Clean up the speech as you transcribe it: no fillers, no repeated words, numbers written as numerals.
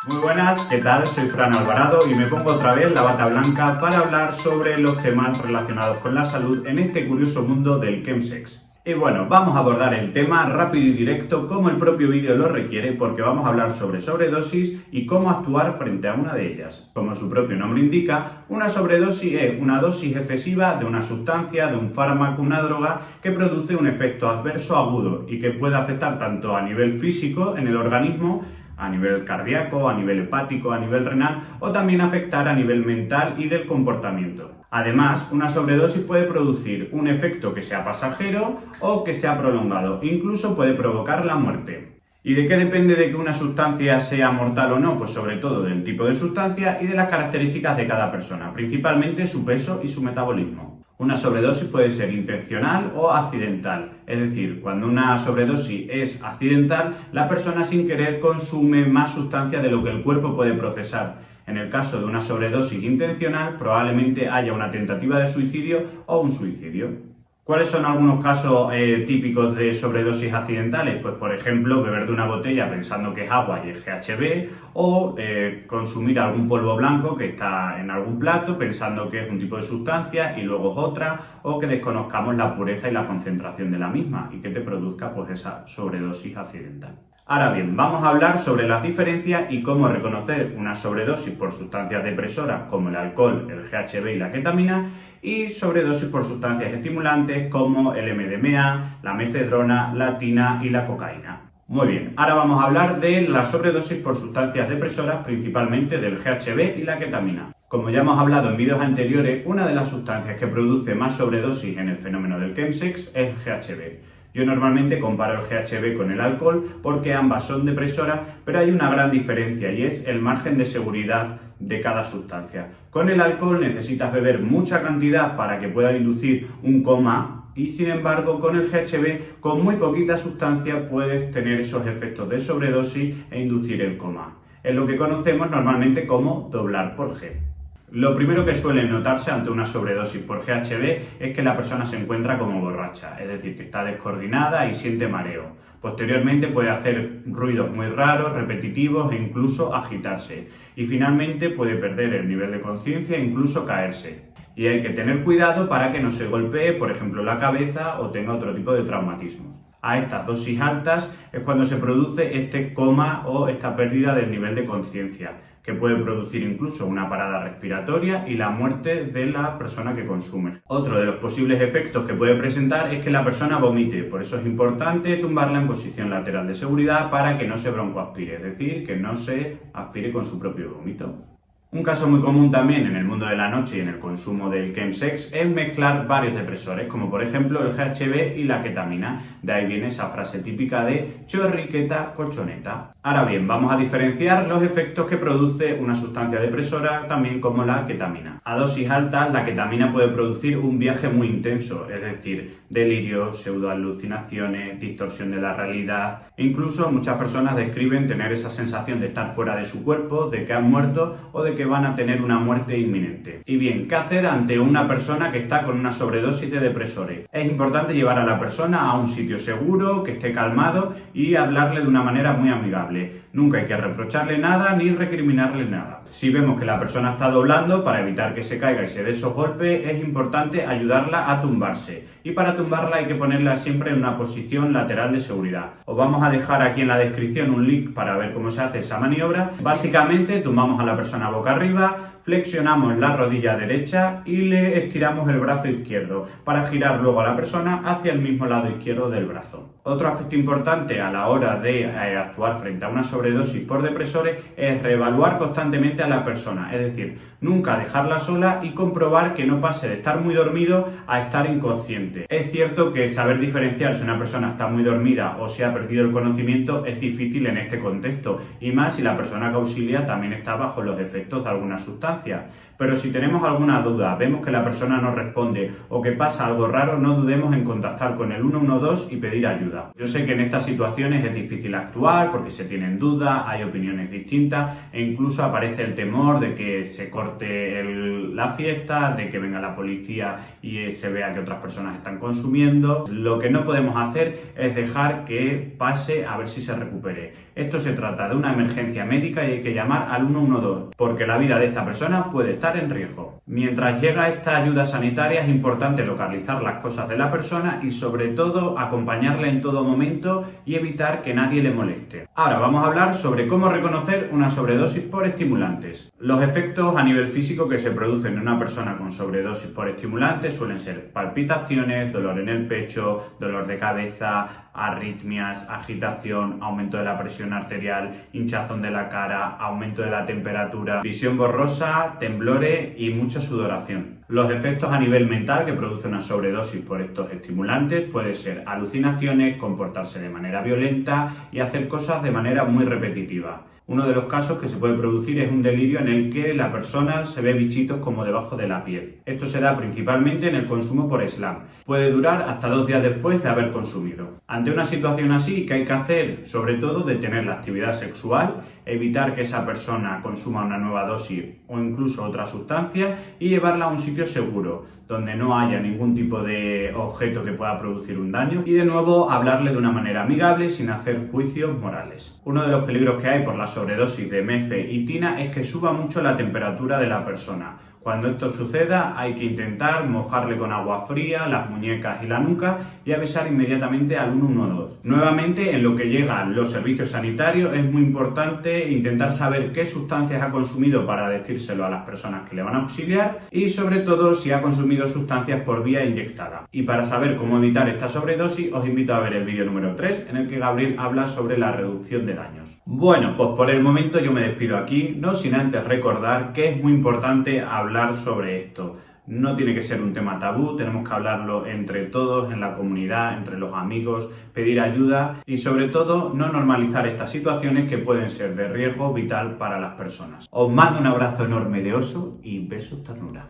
Muy buenas, ¿qué tal? Soy Fran Alvarado y me pongo otra vez la bata blanca para hablar sobre los temas relacionados con la salud en este curioso mundo del chemsex. Y bueno, vamos a abordar el tema rápido y directo como el propio vídeo lo requiere, porque vamos a hablar sobre sobredosis y cómo actuar frente a una de ellas. Como su propio nombre indica, una sobredosis es una dosis excesiva de una sustancia, de un fármaco, una droga que produce un efecto adverso agudo y que puede afectar tanto a nivel físico en el organismo, a nivel cardíaco, a nivel hepático, a nivel renal o también afectar a nivel mental y del comportamiento. Además, una sobredosis puede producir un efecto que sea pasajero o que sea prolongado, incluso puede provocar la muerte. ¿Y de qué depende de que una sustancia sea mortal o no? Pues sobre todo del tipo de sustancia y de las características de cada persona, principalmente su peso y su metabolismo. Una sobredosis puede ser intencional o accidental, es decir, cuando una sobredosis es accidental, la persona sin querer consume más sustancia de lo que el cuerpo puede procesar. En el caso de una sobredosis intencional, probablemente haya una tentativa de suicidio o un suicidio. ¿Cuáles son algunos casos típicos de sobredosis accidentales? Pues por ejemplo, beber de una botella pensando que es agua y es GHB o consumir algún polvo blanco que está en algún plato pensando que es un tipo de sustancia y luego es otra, o que desconozcamos la pureza y la concentración de la misma y que te produzca pues esa sobredosis accidental. Ahora bien, vamos a hablar sobre las diferencias y cómo reconocer una sobredosis por sustancias depresoras como el alcohol, el GHB y la ketamina y sobredosis por sustancias estimulantes como el MDMA, la mefedrona, la tina y la cocaína. Muy bien, ahora vamos a hablar de la sobredosis por sustancias depresoras, principalmente del GHB y la ketamina. Como ya hemos hablado en vídeos anteriores, una de las sustancias que produce más sobredosis en el fenómeno del chemsex es el GHB. Yo normalmente comparo el GHB con el alcohol porque ambas son depresoras, pero hay una gran diferencia y es el margen de seguridad de cada sustancia. Con el alcohol necesitas beber mucha cantidad para que pueda inducir un coma y sin embargo con el GHB con muy poquita sustancia puedes tener esos efectos de sobredosis e inducir el coma. Es lo que conocemos normalmente como doblar por G. Lo primero que suele notarse ante una sobredosis por GHB es que la persona se encuentra como borracha, es decir, que está descoordinada y siente mareo. Posteriormente puede hacer ruidos muy raros, repetitivos e incluso agitarse. Y finalmente puede perder el nivel de conciencia e incluso caerse. Y hay que tener cuidado para que no se golpee, por ejemplo, la cabeza o tenga otro tipo de traumatismos. A estas dosis altas es cuando se produce este coma o esta pérdida del nivel de conciencia, que puede producir incluso una parada respiratoria y la muerte de la persona que consume. Otro de los posibles efectos que puede presentar es que la persona vomite, por eso es importante tumbarla en posición lateral de seguridad para que no se broncoaspire, es decir, que no se aspire con su propio vómito. Un caso muy común también en el mundo de la noche y en el consumo del chemsex es mezclar varios depresores, como por ejemplo el GHB y la ketamina. De ahí viene esa frase típica de chorriqueta colchoneta. Ahora bien, vamos a diferenciar los efectos que produce una sustancia depresora, también como la ketamina. A dosis altas, la ketamina puede producir un viaje muy intenso, es decir, delirio, pseudoalucinaciones, distorsión de la realidad. Incluso muchas personas describen tener esa sensación de estar fuera de su cuerpo, de que han muerto o de que van a tener una muerte inminente. Y bien, ¿qué hacer ante una persona que está con una sobredosis de depresores? Es importante llevar a la persona a un sitio seguro, que esté calmado y hablarle de una manera muy amigable. Nunca hay que reprocharle nada ni recriminarle nada. Si vemos que la persona está doblando, para evitar que se caiga y se dé esos golpes, es importante ayudarla a tumbarse. Y para tumbarla hay que ponerla siempre en una posición lateral de seguridad. Os vamos a dejar aquí en la descripción un link para ver cómo se hace esa maniobra. Básicamente, tumbamos a la persona boca arriba, flexionamos la rodilla derecha y le estiramos el brazo izquierdo para girar luego a la persona hacia el mismo lado izquierdo del brazo. Otro aspecto importante a la hora de actuar frente a una sobredosis por depresores es reevaluar constantemente a la persona, es decir, nunca dejarla sola y comprobar que no pase de estar muy dormido a estar inconsciente. Es cierto que saber diferenciar si una persona está muy dormida o si ha perdido el conocimiento es difícil en este contexto, y más si la persona que auxilia también está bajo los efectos de alguna sustancia. Pero si tenemos alguna duda, vemos que la persona no responde o que pasa algo raro, no dudemos en contactar con el 112 y pedir ayuda. ayuda. Yo sé que en estas situaciones es difícil actuar porque se tienen dudas, hay opiniones distintas e incluso aparece el temor de que se corte la fiesta, de que venga la policía y se vea que otras personas están consumiendo. Lo que no podemos hacer es dejar que pase a ver si se recupere. Esto se trata de una emergencia médica y hay que llamar al 112 porque la vida de esta persona puede estar en riesgo. Mientras llega esta ayuda sanitaria es importante localizar las cosas de la persona y sobre todo acompañarle en todo momento y evitar que nadie le moleste. Ahora vamos a hablar sobre cómo reconocer una sobredosis por estimulantes. Los efectos a nivel físico que se producen en una persona con sobredosis por estimulantes suelen ser palpitaciones, dolor en el pecho, dolor de cabeza, arritmias, agitación, aumento de la presión arterial, hinchazón de la cara, aumento de la temperatura, visión borrosa, temblores y mucha sudoración. Los efectos a nivel mental que produce una sobredosis por estos estimulantes pueden ser alucinaciones, comportarse de manera violenta y hacer cosas de manera muy repetitiva. Uno de los casos que se puede producir es un delirio en el que la persona se ve bichitos como debajo de la piel. Esto se da principalmente en el consumo por slam. Puede durar hasta 2 días después de haber consumido. Ante una situación así, ¿qué hay que hacer? Sobre todo detener la actividad sexual, evitar que esa persona consuma una nueva dosis o incluso otra sustancia y llevarla a un sitio seguro, donde no haya ningún tipo de objeto que pueda producir un daño y de nuevo hablarle de una manera amigable sin hacer juicios morales. Uno de los peligros que hay por la sobredosis de mefe y tina es que suba mucho la temperatura de la persona. Cuando esto suceda hay que intentar mojarle con agua fría las muñecas y la nuca y avisar inmediatamente al 112. Nuevamente, en lo que llegan los servicios sanitarios es muy importante intentar saber qué sustancias ha consumido para decírselo a las personas que le van a auxiliar y sobre todo si ha consumido sustancias por vía inyectada. Y para saber cómo evitar esta sobredosis os invito a ver el vídeo número 3 en el que Gabriel habla sobre la reducción de daños. Bueno, pues por el momento yo me despido aquí, no sin antes recordar que es muy importante hablar sobre esto. No tiene que ser un tema tabú, tenemos que hablarlo entre todos, en la comunidad, entre los amigos, pedir ayuda y sobre todo no normalizar estas situaciones que pueden ser de riesgo vital para las personas. Os mando un abrazo enorme de oso y besos ternura.